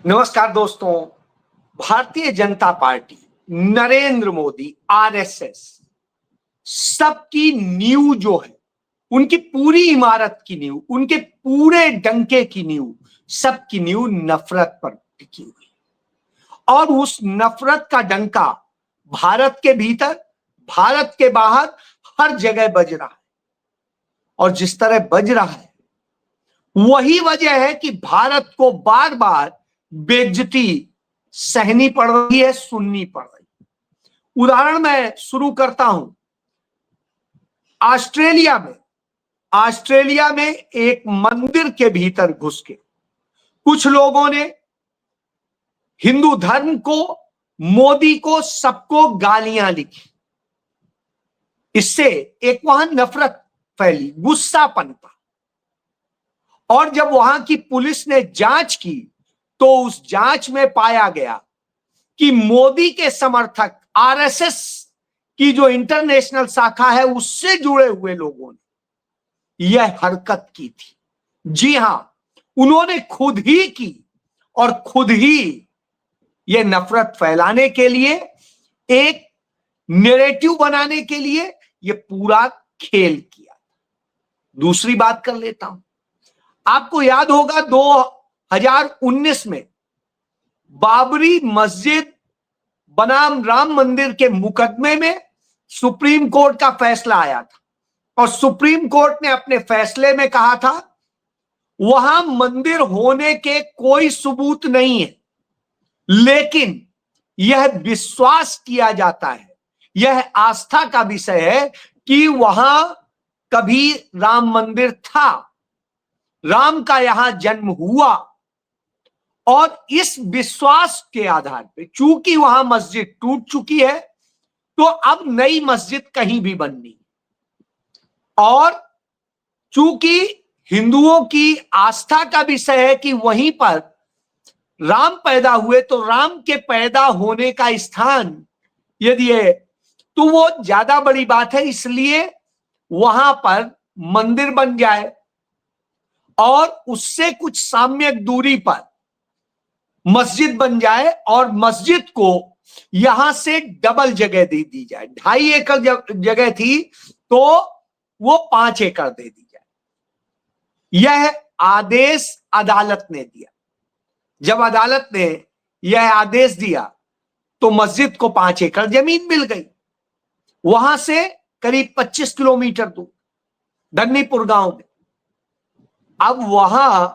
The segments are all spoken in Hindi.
नमस्कार दोस्तों। भारतीय जनता पार्टी, नरेंद्र मोदी, आरएसएस सबकी नींव जो है, उनकी पूरी इमारत की नींव, उनके पूरे डंके की नींव, सबकी नींव नफरत पर टिकी हुई। और उस नफरत का डंका भारत के भीतर, भारत के बाहर हर जगह बज रहा है। और जिस तरह बज रहा है वही वजह है कि भारत को बार बार बेइज्जती सहनी पड़ रही है, सुननी पड़ रही है। उदाहरण मैं शुरू करता हूं। ऑस्ट्रेलिया में एक मंदिर के भीतर घुस के कुछ लोगों ने हिंदू धर्म को, मोदी को, सबको गालियां लिखी। इससे एक वहां नफरत फैली, गुस्सा पनपा। और जब वहां की पुलिस ने जांच की तो उस जांच में पाया गया कि मोदी के समर्थक, आरएसएस की जो इंटरनेशनल शाखा है, उससे जुड़े हुए लोगों ने यह हरकत की थी। जी हां, उन्होंने खुद ही की और खुद ही यह नफरत फैलाने के लिए, एक नैरेटिव बनाने के लिए यह पूरा खेल किया। दूसरी बात कर लेता हूं। आपको याद होगा 2019 में बाबरी मस्जिद बनाम राम मंदिर के मुकदमे में सुप्रीम कोर्ट का फैसला आया था। और सुप्रीम कोर्ट ने अपने फैसले में कहा था वहां मंदिर होने के कोई सबूत नहीं है, लेकिन यह विश्वास किया जाता है, यह आस्था का विषय है कि वहां कभी राम मंदिर था, राम का यहां जन्म हुआ। और इस विश्वास के आधार पे, चूंकि वहां मस्जिद टूट चुकी है, तो अब नई मस्जिद कहीं भी बननी। और चूंकि हिंदुओं की आस्था का विषय है कि वहीं पर राम पैदा हुए, तो राम के पैदा होने का स्थान यदि है तो वो ज्यादा बड़ी बात है, इसलिए वहां पर मंदिर बन जाए और उससे कुछ साम्यक दूरी पर मस्जिद बन जाए और मस्जिद को यहां से डबल जगह दे दी जाए। 2.5 एकड़ जगह थी तो वो 5 एकड़ दे दी जाए। यह आदेश अदालत ने दिया। जब अदालत ने यह आदेश दिया तो मस्जिद को 5 एकड़ जमीन मिल गई। वहां से करीब 25 किलोमीटर दूर धन्नीपुर गांव में अब वहां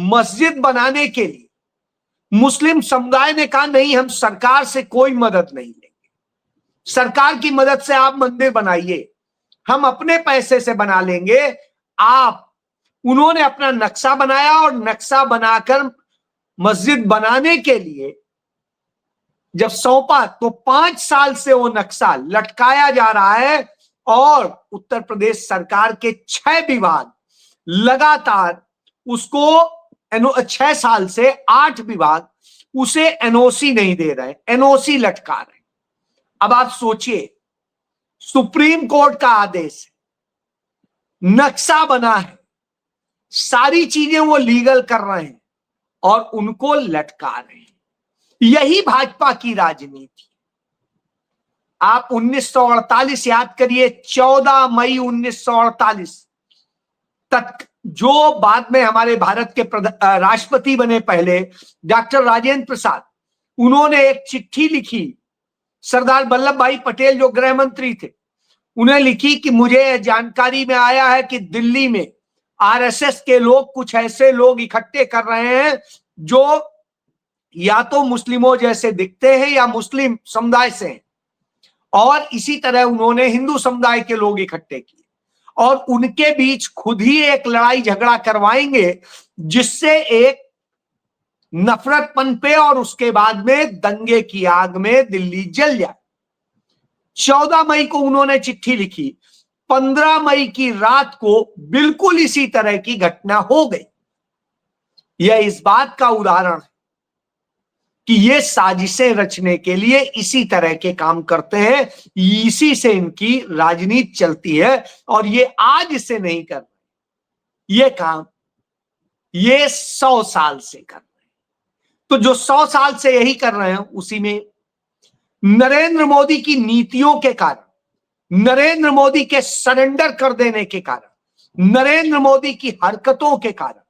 मस्जिद बनाने के लिए मुस्लिम समुदाय ने कहा नहीं, हम सरकार से कोई मदद नहीं लेंगे, सरकार की मदद से आप मंदिर बनाइए, हम अपने पैसे से बना लेंगे। आप उन्होंने अपना नक्शा बनाया और नक्शा बनाकर मस्जिद बनाने के लिए जब सौंपा तो 5 साल से वो नक्शा लटकाया जा रहा है। और उत्तर प्रदेश सरकार के 6 विभाग लगातार उसको 6 साल से 8 विभाग उसे एनओसी नहीं दे रहे, एनओसी लटका रहे। अब आप सोचिए, सुप्रीम कोर्ट का आदेश है, नक्शा बना है, सारी चीजें वो लीगल कर रहे हैं और उनको लटका रहे हैं। यही भाजपा की राजनीति। आप 1948 याद करिए, 14 मई 1948 तक जो बाद में हमारे भारत के राष्ट्रपति बने पहले, डॉक्टर राजेंद्र प्रसाद, उन्होंने एक चिट्ठी लिखी सरदार वल्लभ भाई पटेल जो गृह मंत्री थे, उन्हें लिखी कि मुझे जानकारी में आया है कि दिल्ली में आरएसएस के लोग कुछ ऐसे लोग इकट्ठे कर रहे हैं जो या तो मुस्लिमों जैसे दिखते हैं या मुस्लिम समुदाय से हैं। और इसी तरह उन्होंने हिंदू समुदाय के लोग इकट्ठे किए और उनके बीच खुद ही एक लड़ाई झगड़ा करवाएंगे जिससे एक नफरत पनपे और उसके बाद में दंगे की आग में दिल्ली जल जाए। 14 मई को उन्होंने चिट्ठी लिखी। 15 मई की रात को बिल्कुल इसी तरह की घटना हो गई। यह इस बात का उदाहरण है कि ये साजिशें रचने के लिए इसी तरह के काम करते हैं, इसी से इनकी राजनीति चलती है। और ये आज से नहीं कर रहे, ये काम ये 100 साल से कर रहे हैं। तो जो 100 साल से यही कर रहे हैं, उसी में नरेंद्र मोदी की नीतियों के कारण, नरेंद्र मोदी के सरेंडर कर देने के कारण, नरेंद्र मोदी की हरकतों के कारण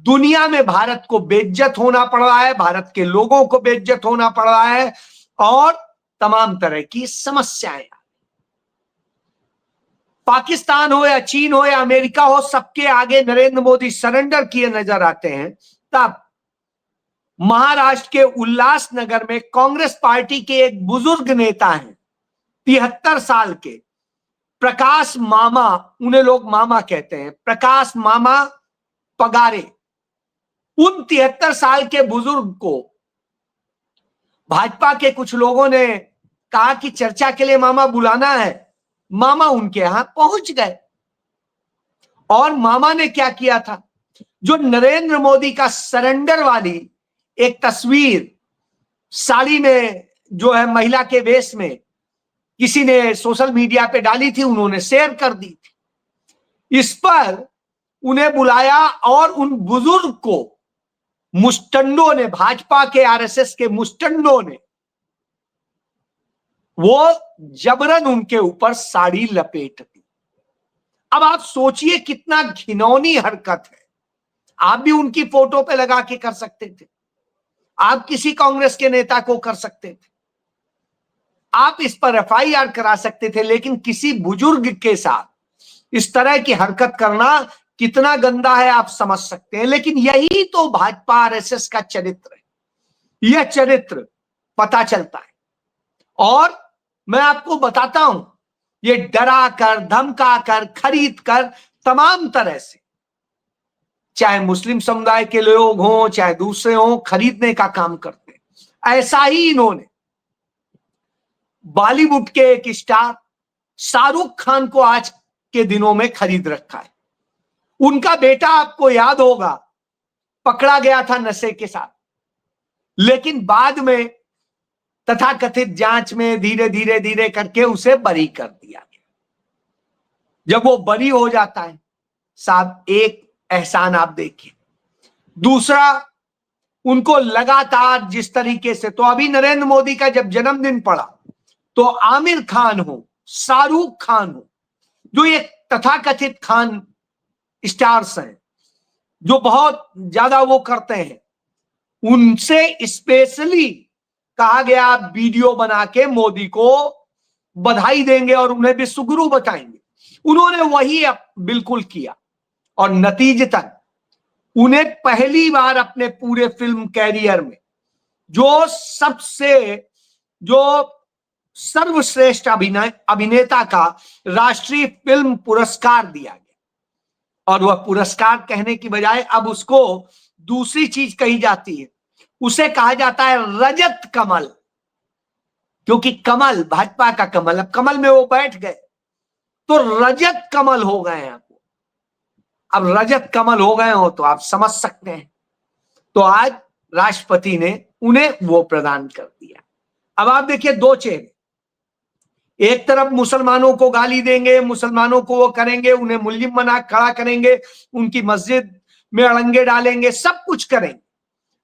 दुनिया में भारत को बेइज्जत होना पड़ रहा है, भारत के लोगों को बेइज्जत होना पड़ रहा है और तमाम तरह की समस्याएं। पाकिस्तान हो या चीन हो या अमेरिका हो, सबके आगे नरेंद्र मोदी सरेंडर किए नजर आते हैं। तब महाराष्ट्र के उल्लासनगर में कांग्रेस पार्टी के एक बुजुर्ग नेता हैं, 73 साल के प्रकाश मामा, उन्हें लोग मामा कहते हैं, प्रकाश मामा पगारे। उन 73 साल के बुजुर्ग को भाजपा के कुछ लोगों ने कहा कि चर्चा के लिए मामा बुलाना है। मामा उनके यहां पहुंच गए और मामा ने क्या किया था, जो नरेंद्र मोदी का सरेंडर वाली एक तस्वीर साड़ी में जो है महिला के वेश में किसी ने सोशल मीडिया पे डाली थी, उन्होंने शेयर कर दी थी। इस पर उन्हें बुलाया और उन बुजुर्ग को मुस्टंडों ने, भाजपा के आरएसएस के मुस्टंडों ने वो जबरन उनके ऊपर साड़ी लपेट दी। अब आप सोचिए कितना घिनौनी हरकत है। आप भी उनकी फोटो पे लगा के कर सकते थे, आप किसी कांग्रेस के नेता को कर सकते थे, आप इस पर एफआईआर करा सकते थे, लेकिन किसी बुजुर्ग के साथ इस तरह की हरकत करना कितना गंदा है आप समझ सकते हैं। लेकिन यही तो भाजपा आरएसएस का चरित्र है, यह चरित्र पता चलता है। और मैं आपको बताता हूं, ये डरा कर, धमका कर, खरीद कर, तमाम तरह से, चाहे मुस्लिम समुदाय के लोग हों चाहे दूसरे हों, खरीदने का काम करते हैं। ऐसा ही इन्होंने बॉलीवुड के एक स्टार शाहरुख खान को आज के दिनों में खरीद रखा है। उनका बेटा आपको याद होगा पकड़ा गया था नशे के साथ, लेकिन बाद में तथाकथित जांच में धीरे धीरे धीरे करके उसे बरी कर दिया गया। जब वो बरी हो जाता है साहब, एक एहसान आप देखिए। दूसरा, उनको लगातार जिस तरीके से, तो अभी नरेंद्र मोदी का जब जन्मदिन पड़ा तो आमिर खान हो, शाहरुख खान हो, जो ये तथाकथित खान स्टार्स हैं जो बहुत ज्यादा वो करते हैं, उनसे स्पेशली कहा गया वीडियो बना के मोदी को बधाई देंगे और उन्हें भी सुगुरु बताएंगे। उन्होंने वही बिल्कुल किया और नतीजतन उन्हें पहली बार अपने पूरे फिल्म कैरियर में जो सर्वश्रेष्ठ अभिनेता का राष्ट्रीय फिल्म पुरस्कार दिया गया। और वह पुरस्कार कहने की बजाय अब उसको दूसरी चीज कही जाती है, उसे कहा जाता है रजत कमल, क्योंकि कमल भाजपा का कमल, अब कमल में वो बैठ गए तो रजत कमल हो गए हैं। अब रजत कमल हो गए हो तो आप समझ सकते हैं। तो आज राष्ट्रपति ने उन्हें वो प्रदान कर दिया। अब आप देखिए दो चेहरे, एक तरफ मुसलमानों को गाली देंगे, मुसलमानों को वो करेंगे, उन्हें मुल्जिम बना खड़ा करेंगे, उनकी मस्जिद में अड़ंगे डालेंगे, सब कुछ करेंगे,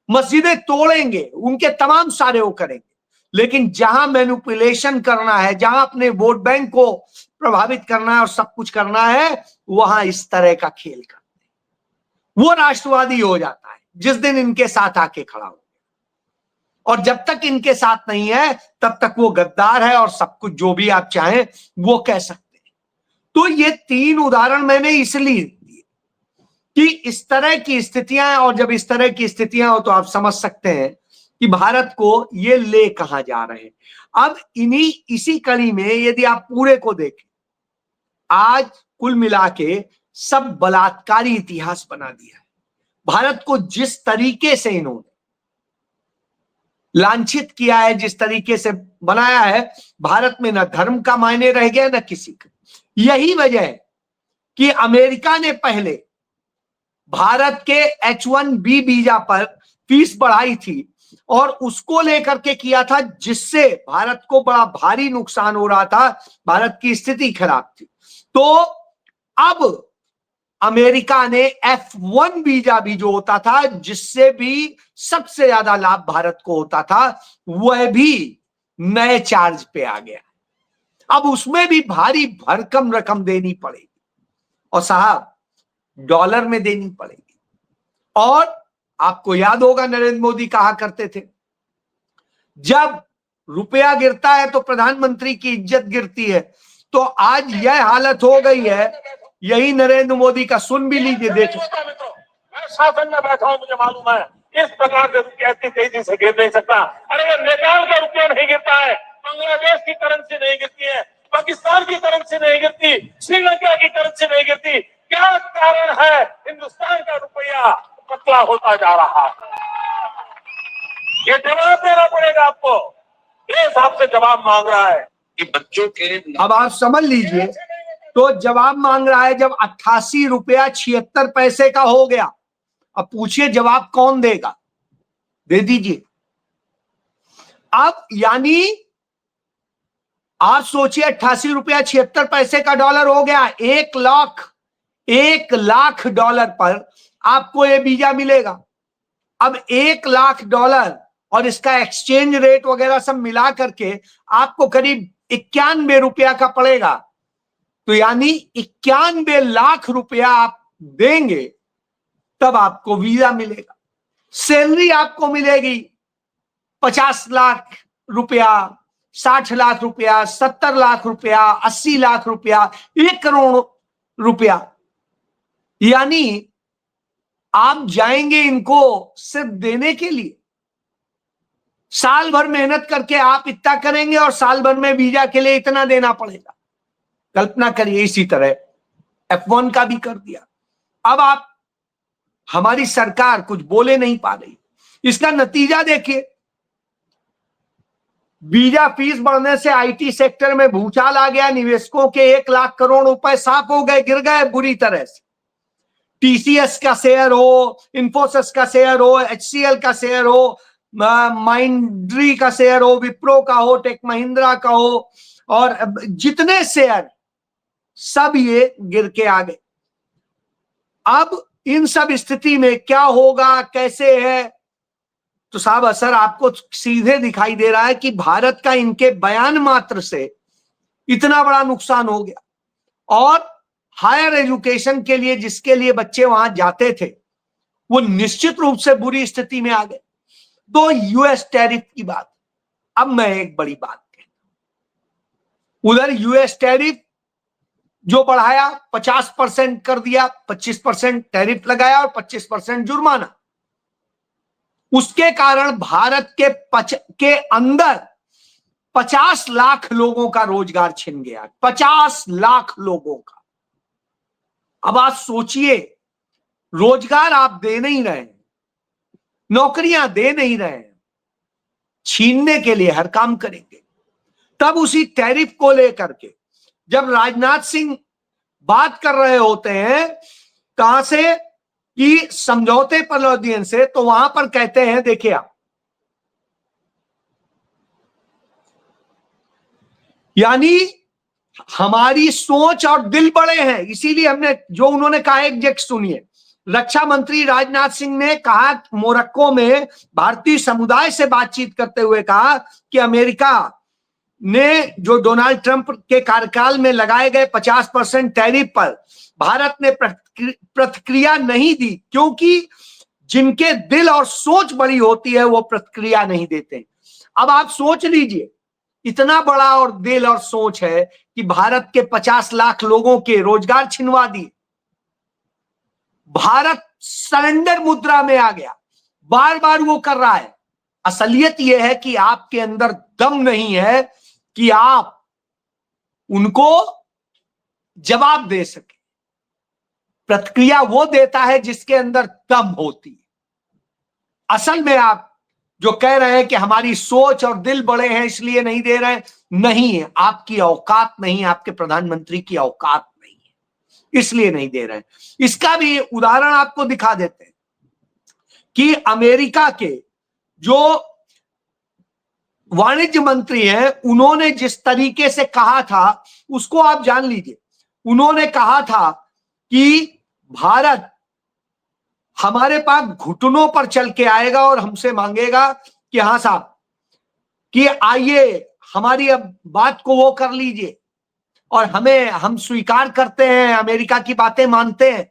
मस्जिदें तोड़ेंगे, उनके तमाम सारे वो करेंगे। लेकिन जहां मैनिपुलेशन करना है, जहां अपने वोट बैंक को प्रभावित करना है और सब कुछ करना है, वहां इस तरह का खेल करते हैं। वो राष्ट्रवादी हो जाता है जिस दिन इनके साथ आके खड़ा हो, और जब तक इनके साथ नहीं है तब तक वो गद्दार है और सब कुछ जो भी आप चाहें वो कह सकते हैं। तो ये तीन उदाहरण मैंने इसलिए दिए कि इस तरह की स्थितियां हैं, और जब इस तरह की स्थितियां हो तो आप समझ सकते हैं कि भारत को ये ले कहां जा रहे हैं। अब इसी कड़ी में यदि आप पूरे को देखें, आज कुल मिला के सब बलात्कारी इतिहास बना दिया है। भारत को जिस तरीके से इन्होंने लांछित किया है, जिस तरीके से बनाया है, भारत में न धर्म का मायने रह गया न किसी का। यही वजह है कि अमेरिका ने पहले भारत के H1B वीजा पर फीस बढ़ाई थी और उसको लेकर के किया था, जिससे भारत को बड़ा भारी नुकसान हो रहा था, भारत की स्थिति खराब थी। तो अब अमेरिका ने F1 वीजा भी जो होता था, जिससे भी सबसे ज्यादा लाभ भारत को होता था, वह भी नए चार्ज पे आ गया। अब उसमें भी भारी भरकम रकम देनी पड़ेगी, और साहब डॉलर में देनी पड़ेगी। और आपको याद होगा नरेंद्र मोदी कहा करते थे, जब रुपया गिरता है तो प्रधानमंत्री की इज्जत गिरती है। तो आज यह हालत हो गई है, यही नरेंद्र मोदी का सुन भी लीजिए, देखिए। मैं शासन में बैठा हूं, मुझे मालूम है इस प्रकार से कैसी तेजी से गिर नहीं सकता। अरे नेपाल का रुपया नहीं गिरता है, बांग्लादेश की करेंसी नहीं गिरती है, पाकिस्तान की करेंसी नहीं गिरती, श्रीलंका की करेंसी नहीं गिरती। क्या कारण है हिंदुस्तान का रुपया पतला होता जा रहा है? ये जवाब देना पड़ेगा आपको। देश आपसे जवाब मांग रहा है कि बच्चों के, अब आप समझ लीजिए, तो जवाब मांग रहा है जब 88 रुपया 76 पैसे का हो गया। अब पूछिए जवाब कौन देगा? दे दीजिए। अब यानी आप सोचिए, 88 रुपया 76 पैसे का डॉलर हो गया, 1 लाख डॉलर पर आपको यह वीजा मिलेगा। अब 1 लाख डॉलर और इसका एक्सचेंज रेट वगैरह सब मिला करके आपको करीब 91 रुपया का पड़ेगा। तो यानी 91 लाख रुपया आप देंगे तब आपको वीजा मिलेगा। सैलरी आपको मिलेगी 50 लाख रुपया, 60 लाख रुपया, 70 लाख रुपया, 80 लाख रुपया, 1 करोड़ रुपया। यानी आप जाएंगे इनको सिर्फ देने के लिए। साल भर मेहनत करके आप इतना करेंगे और साल भर में वीजा के लिए इतना देना पड़ेगा। कल्पना करिए, इसी तरह F1 का भी कर दिया। अब आप, हमारी सरकार कुछ बोले नहीं पा रही। इसका नतीजा देखिए, वीजा फीस बढ़ने से आईटी सेक्टर में भूचाल आ गया। निवेशकों के 1 लाख करोड़ रुपए साफ हो गए, गिर गए बुरी तरह से। टीसीएस का शेयर हो, इंफोसिस का शेयर हो, HCL का शेयर हो, माइंड्री का शेयर हो, विप्रो का हो, टेक महिंद्रा का हो, और जितने शेयर सब ये गिर के आ गए। अब इन सब स्थिति में क्या होगा, कैसे है? तो साहब असर आपको सीधे दिखाई दे रहा है कि भारत का इनके बयान मात्र से इतना बड़ा नुकसान हो गया। और हायर एजुकेशन के लिए जिसके लिए बच्चे वहां जाते थे, वो निश्चित रूप से बुरी स्थिति में आ गए। तो यूएस टैरिफ की बात। अब मैं एक बड़ी बात कहता हूं, उधर यूएस टैरिफ जो बढ़ाया, 50% कर दिया, 25% टैरिफ लगाया और 25% जुर्माना। उसके कारण भारत के अंदर 50 लाख लोगों का रोजगार छिन गया। 50 लाख लोगों का। अब आप सोचिए, रोजगार आप दे नहीं रहे, नौकरियां दे नहीं रहे, छीनने के लिए हर काम करेंगे। तब उसी टैरिफ को लेकर के जब राजनाथ सिंह बात कर रहे होते हैं, कहां से, कि समझौते पैलेडियन से, तो वहां पर कहते हैं, देखिए आप, यानी हमारी सोच और दिल बड़े हैं। इसीलिए हमने जो उन्होंने कहा, एग्जैक्ट सुनिए। रक्षा मंत्री राजनाथ सिंह ने कहा, मोरक्को में भारतीय समुदाय से बातचीत करते हुए कहा कि अमेरिका ने जो डोनाल्ड ट्रंप के कार्यकाल में लगाए गए 50% टैरिफ पर भारत ने प्रतिक्रिया नहीं दी, क्योंकि जिनके दिल और सोच बड़ी होती है वो प्रतिक्रिया नहीं देते। अब आप सोच लीजिए, इतना बड़ा और दिल और सोच है कि भारत के 50 लाख लोगों के रोजगार छिनवा दिए। भारत सरेंडर मुद्रा में आ गया, बार बार वो कर रहा है। असलियत यह है कि आपके अंदर दम नहीं है कि आप उनको जवाब दे सके। प्रतिक्रिया वो देता है जिसके अंदर दम होती है। असल में आप जो कह रहे हैं कि हमारी सोच और दिल बड़े हैं इसलिए नहीं दे रहे हैं, नहीं है, आपकी औकात नहीं है, आपके प्रधानमंत्री की औकात नहीं है, इसलिए नहीं दे रहे हैं। इसका भी उदाहरण आपको दिखा देते हैं कि अमेरिका के जो वाणिज्य मंत्री हैं, उन्होंने जिस तरीके से कहा था उसको आप जान लीजिए। उन्होंने कहा था कि भारत हमारे पास घुटनों पर चल के आएगा और हमसे मांगेगा कि हाँ साहब, कि आइए हमारी अब बात को वो कर लीजिए, और हम स्वीकार करते हैं, अमेरिका की बातें मानते हैं।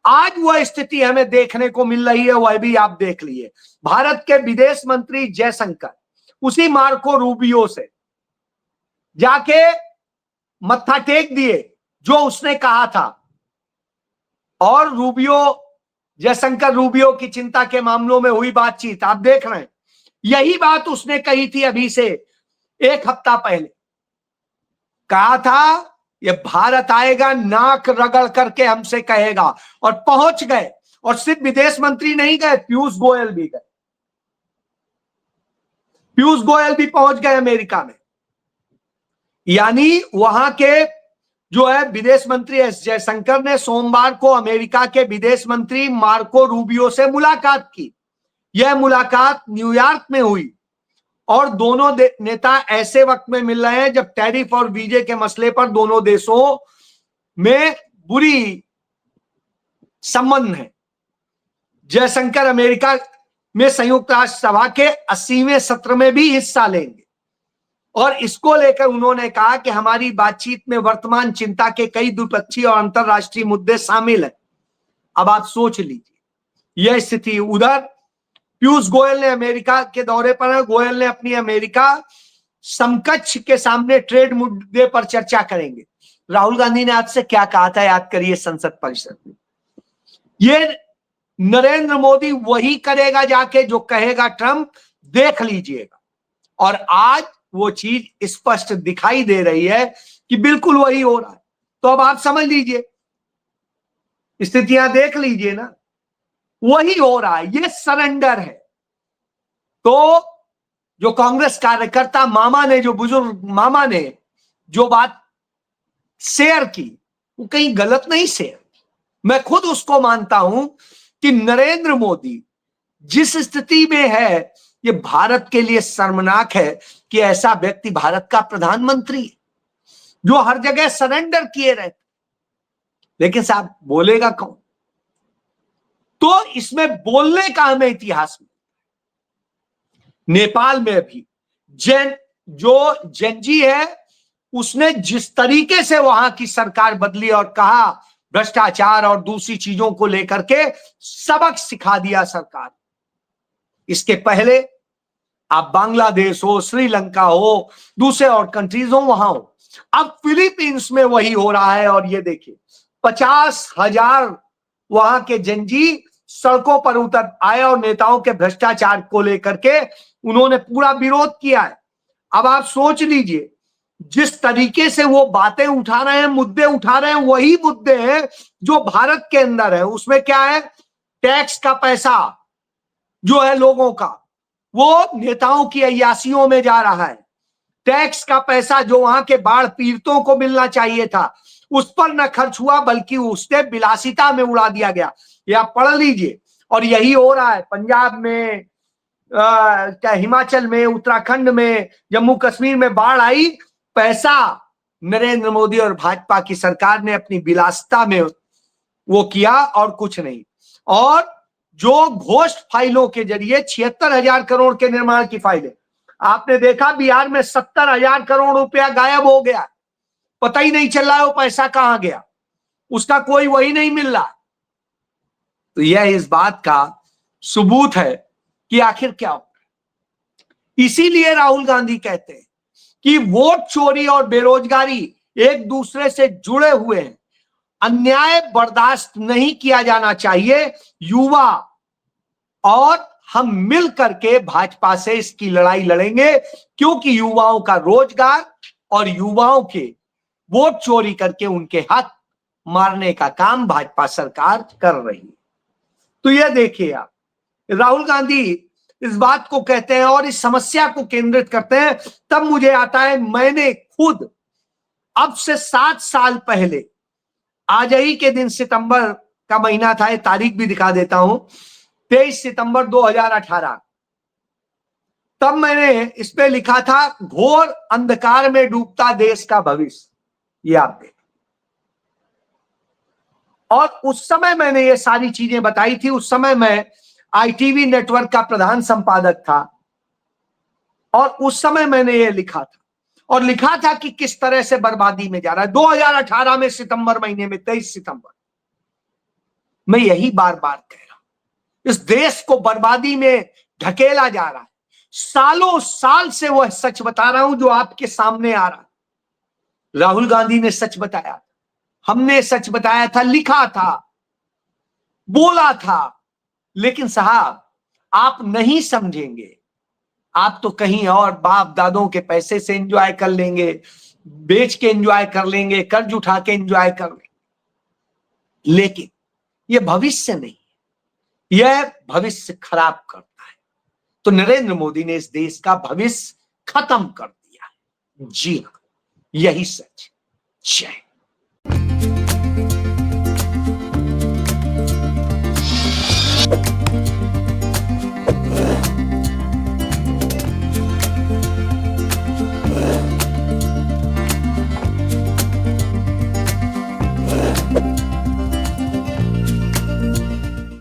आज वह स्थिति हमें देखने को मिल रही है, वह भी आप देख लिए। भारत के विदेश मंत्री जयशंकर उसी मार्को रूबियो से जाके मत्था टेक दिए जो उसने कहा था, और जयशंकर रूबियो की चिंता के मामलों में हुई बातचीत आप देख रहे हैं। यही बात उसने कही थी अभी से 1 हफ्ता पहले। कहा था ये भारत आएगा, नाक रगड़ करके हमसे कहेगा, और पहुंच गए। और सिर्फ विदेश मंत्री नहीं गए, पीयूष गोयल भी गए। पीयूष गोयल भी पहुंच गए अमेरिका में। यानी वहां के जो है विदेश मंत्री एस जयशंकर ने सोमवार को अमेरिका के विदेश मंत्री मार्को रूबियो से मुलाकात की। यह मुलाकात न्यूयॉर्क में हुई, और दोनों नेता ऐसे वक्त में मिल रहे हैं जब टैरिफ और वीजे के मसले पर दोनों देशों में बुरी संबंध है। जयशंकर अमेरिका में संयुक्त राष्ट्र सभा के 80वें सत्र में भी हिस्सा लेंगे, और इसको लेकर उन्होंने कहा कि हमारी बातचीत में वर्तमान चिंता के कई द्विपक्षीय और अंतरराष्ट्रीय मुद्दे शामिल हैं। अब आप सोच लीजिए यह स्थिति। उधर पीयूष गोयल ने अमेरिका के दौरे पर है। गोयल ने अपनी अमेरिका समकक्ष के सामने ट्रेड मुद्दे पर चर्चा करेंगे। राहुल गांधी ने आज से क्या कहा था, याद करिए संसद परिषद में। ये नरेंद्र मोदी वही करेगा जाके जो कहेगा ट्रंप, देख लीजिएगा। और आज वो चीज स्पष्ट दिखाई दे रही है कि बिल्कुल वही हो रहा है। तो अब आप समझ लीजिए, स्थितियां देख लीजिए ना, वही हो रहा है। ये सरेंडर है। तो जो कांग्रेस कार्यकर्ता मामा ने, जो बुजुर्ग मामा ने जो बात शेयर की, वो कहीं गलत नहीं शेयर। मैं खुद उसको मानता हूं कि नरेंद्र मोदी जिस स्थिति में है, ये भारत के लिए शर्मनाक है कि ऐसा व्यक्ति भारत का प्रधानमंत्री है, जो हर जगह सरेंडर किए रहते। लेकिन साहब बोलेगा कौन? तो इसमें बोलने का हमें इतिहास में, नेपाल में भी जेनजी है, उसने जिस तरीके से वहां की सरकार बदली और कहा भ्रष्टाचार और दूसरी चीजों को लेकर के सबक सिखा दिया सरकार। इसके पहले आप बांग्लादेश हो, श्रीलंका हो, दूसरे और कंट्रीज हो, वहां हो। अब फिलीपींस में वही हो रहा है। और ये देखिए 50,000 वहां के जेनजी सड़कों पर उतर आए और नेताओं के भ्रष्टाचार को लेकर के उन्होंने पूरा विरोध किया है। अब आप सोच लीजिए, जिस तरीके से वो बातें उठा रहे हैं, मुद्दे उठा रहे हैं, वही मुद्दे हैं जो भारत के अंदर है। उसमें क्या है? टैक्स का पैसा जो है लोगों का, वो नेताओं की अय्यासियों में जा रहा है। टैक्स का पैसा जो वहां के बाढ़ पीड़ितों को मिलना चाहिए था, उस पर न खर्च हुआ, बल्कि उसने विलासिता में उड़ा दिया गया। ये आप पढ़ लीजिए। और यही हो रहा है पंजाब में, हिमाचल में, उत्तराखंड में, जम्मू कश्मीर में बाढ़ आई, पैसा नरेंद्र मोदी और भाजपा की सरकार ने अपनी विलासिता में वो किया और कुछ नहीं। और जो घोस्ट फाइलों के जरिए 76,000 करोड़ के निर्माण की फाइलें, आपने देखा बिहार में 70,000 करोड़ रुपया गायब हो गया, पता ही नहीं चल रहा है वो पैसा कहां गया, उसका कोई वही नहीं मिल रहा। तो यह इस बात का सबूत है कि आखिर क्या हो। इसीलिए राहुल गांधी कहते हैं कि वोट चोरी और बेरोजगारी एक दूसरे से जुड़े हुए हैं, अन्याय बर्दाश्त नहीं किया जाना चाहिए। युवा और हम मिल करके भाजपा से इसकी लड़ाई लड़ेंगे, क्योंकि युवाओं का रोजगार और युवाओं के वोट चोरी करके उनके हक मारने का काम भाजपा सरकार कर रही है। तो यह देखिए आप, राहुल गांधी इस बात को कहते हैं और इस समस्या को केंद्रित करते हैं। तब मुझे आता है, मैंने खुद अब से 7 साल पहले, आज ही के दिन सितंबर का महीना था, तारीख भी दिखा देता हूं, 23 सितंबर 2018, तब मैंने इस पे लिखा था, घोर अंधकार में डूबता देश का भविष्य। ये आप देख, और उस समय मैंने ये सारी चीजें बताई थी। उस समय मैं ITV नेटवर्क का प्रधान संपादक था और उस समय मैंने ये लिखा था, और लिखा था कि किस तरह से बर्बादी में जा रहा है। 2018 में सितंबर महीने में 23 सितंबर मैं यही बार बार कह रहा हूं, इस देश को बर्बादी में ढकेला जा रहा है। सालों साल से वह सच बता रहा हूं जो आपके सामने आ रहा है। राहुल गांधी ने सच बताया, हमने सच बताया था, लिखा था, बोला था, लेकिन साहब आप नहीं समझेंगे। आप तो कहीं और बाप दादों के पैसे से एंजॉय कर लेंगे, बेच के एंजॉय कर लेंगे, कर्ज उठा के एंजॉय कर लेंगे, लेकिन यह भविष्य नहीं, यह भविष्य खराब करता है। तो नरेंद्र मोदी ने इस देश का भविष्य खत्म कर दिया है। जी हां, यही सच। जय